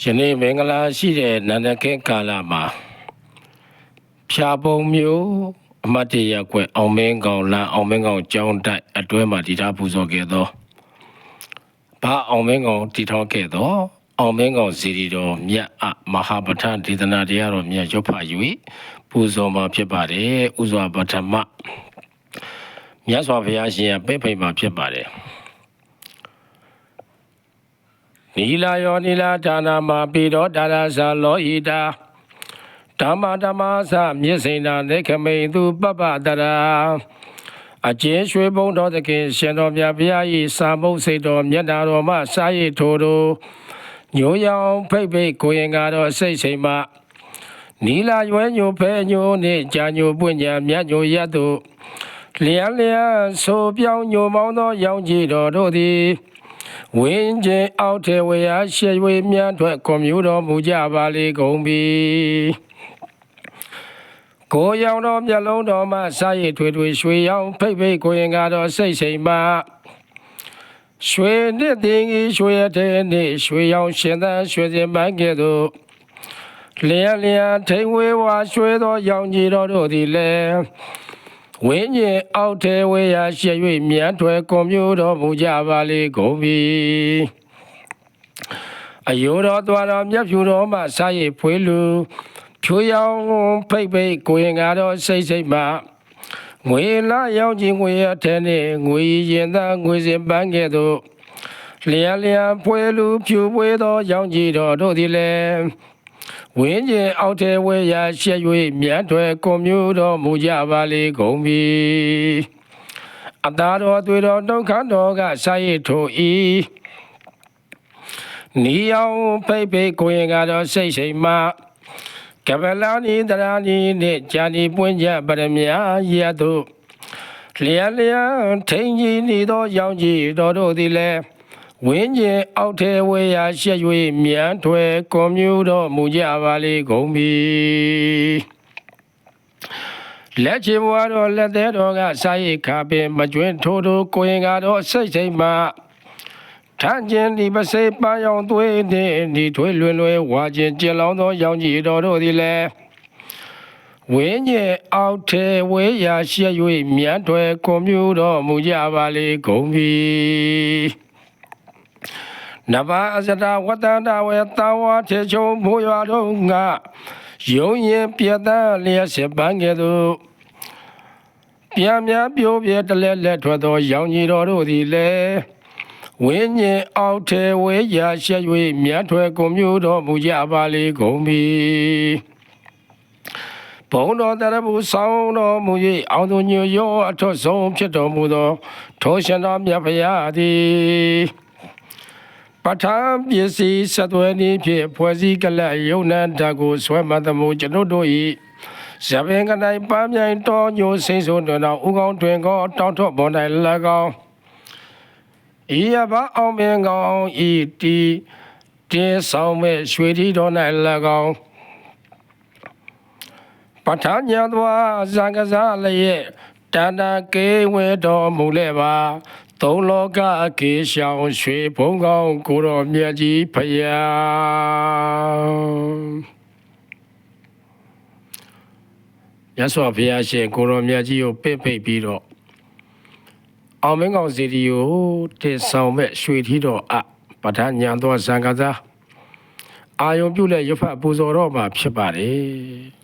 ယနေ့မင်္ဂလာရှိတဲ့နန္ဒကဲကာလမှာဖြာပုံမျိုးအမတ်တရကွယ်အောင်မင်းကောင်လမ်းအောင်မင်းကောင်ကျောင်းတိုက်အတွဲမှာတည်ထားပူဇော်ခဲ့သောဘာအောင်မင်းကောင်တည်ထောင်ခဲ့သောအောင်မင်းကောင်စီရီတော်မြတ်အမဟာပဋ္ဌာန်းဒေသနာတရားတော်မြတ်ရွတ်ဖတ်၍ပူဇော်မှာဖြစ်ပါတယ်ဥစွာပထမမြတ်စွာဘုရားရှင်ရဲ့ပဲ့ဖိတ်မှာဖြစ်ပါတယ်နီလာယောနီလာဌာနမှာပိတော်ဒါရဇာလောဣတာဓမ္မဓမ္မသမြစ္ဆေနာနေခမိန်သူပပ္ပတရာအကျဉ်ရွှေဘုံတော်သခင်ရှင်တော်မြတ်ဘုရား၏စာမုတ်စိတ်တော်မျက်နာတော်မှစာရည်ထိုတို့ညိုရောင်ဖိတ်ဖိတ်ကိုရင်ကတော့စိတ်စိမ်မှနီလာရွယ်ညိုဖဲညိုနှင့်ကြာညိုပွင့်ညာမြတ်ညိုရက်တို့လျံလျံဆိုပြောင်းညိုမောင်းသောရောင်ကြီးတော်တို့သည်ဝင်းကျင်အောက်ထေဝရရှေဝေမြန်းထွက်ကွန်မြူတော်မူကြပါလေကုန်ပြီကိုရောင်တော်မျက်လုံးတော်မှစာရည်ထွေထွေရွှေရောင်ဖိတ်ဖိတ်ကိုရင်ကတော့စိတ်စိမ်မှရွှေနှစ်သိင်ကြီးရွှေအထဲနှင့်ရွှေရောင်ရှင်သန်ရွှေစင်ပန်းကဲ့သို့လျံလျံထိန်ဝေဝါရွှေသောရောင်ကြီးတော်တို့သည်လည်းဝင်းကျင်အောက်ထဲဝေရရှေ၍မြန်းထွယ်ကွန်မြူတော်မူကြပါလေကုန်ပြီအယိုတော်သွားတော်မြတ်ဖြူတော်မှစာရည်ဖွေးလူဖြူရောင်ဖိတ်ဖိတ်ကိုရင်ကတော့စိတ်စိတ်မှငွေလာရောင်ကြီးငွေအထဲနှင့်ငွေရင်သားငွေစင်ပန်းကဲ့သို့လျံလျံဖွေးလူဖြူပွေးသောရောင်ကြီးတော်တို့သည်လည်းဝင်းကျင်အောက်ထဲဝေရရှေ၍မြတ်ထွယ်ကွန်မြူတော်မူကြပါလေကုန်ပြီအသာတော်သွေတော်ဒုက္ခတော်ကစာရည်ထိုဤနီယောင်ဖိတ်ဖိတ်ကိုရင်ကတော့စိတ်စိမ်မှကပလာနီတရာနီနှင့်ဂျာနီပွင့်ကြပရမညာရတုလျံလျံထိန်ကြီးနေသောရောင်ကြီးတော်တို့သည်လည်းဝင်းကျင်အောက်ထဲဝေရရှေ၍မြန်းထွယ်ကွန်မြူတော်မူကြပါလေကုန်ပြီလက်ချေဘွားတော်လက်သေးတော်ကစာရိတ်ခါပင်မကျွင်းထိုးထိုးကိုရင်ကတော့စိတ်စိတ်မှထန်းကျင်ဒီပစိပန်းရောင်သွေးနှင့်ဒီထွေးလွင်လွယ်ဝါကျင်ကျင်လောင်းသောရောင်ကြီးတော်တို့သည်လည်းဝင်းကျင်အောက်ထဲဝေရရှေ၍မြန်းထွယ်ကွန်မြူတော်မူကြပါလေကုန်ပြီနဘာအစတာဝတ္တနာဝေတာဝထေချုံမိုးရွာတို့ငါယုံရင်ပြတ်သားလျက်စစ်ပန်းကဲ့သို့ပြန်များပြိုးပြဲတလဲလက်ထွက်သောရောင်ကြီးတော်တို့သည်လည်းဝင်းကျင်အောက်ထဲဝေးရာရှက်၍မြတ်ထွယ်ကွန်မြူတော်မူကြပါလေကုန်ပြီဘုံတော်တရဘူးဆောင်တော်မူ၍အောင်သူညွရောအထွတ်ဆုံးဖြစ်တော်မူသောထိုရှင်တော်မြတ်ဖရာသည်ပဋ္ဌာန်းပစ္စည်းစသွဲနည်းဖြင့်ဖွဲ့စည်းကလပ်ယုံနံဓာတ်ကိုဆွဲမှတ်သမှုကျွန်ုပ်တို့၏ဇပင်ကနိုင်ပန်းမြိုင်တော်ညိုစိမ့်ဆိုတော်နောက်ဥကောင်းတွင်ကောတောင်းထွက်ပေါ်၌၎င်းဤရပါအောင်မင်းကောင်းဤတီတင်းဆောင်မဲ့ရွှေထီတော်၌၎င်းပဋ္ဌာန်းညာသွားဇံကစားလျက်တဏ္ဍကေဝေတော်မူလဲပါသုံးလောကအကေရှောင်ရွှေဘုံကောင်းကိုတော်မြတ်ကြီးဖယားရသော်ဘုရားရှင်ကိုတော်မြတ်ကြီးကိုပိတ်ဖိတ်ပြီးတော့အောင်မင်းကောင်စီရီကိုတင်ဆောင်မဲ့ရွှေထီးတော်ပဋ္ဌာန်းညာသောဇံကစားအာယုံပြုလက်ရဖတ်ပူဇော်တော်မှာဖြစ်ပါတယ်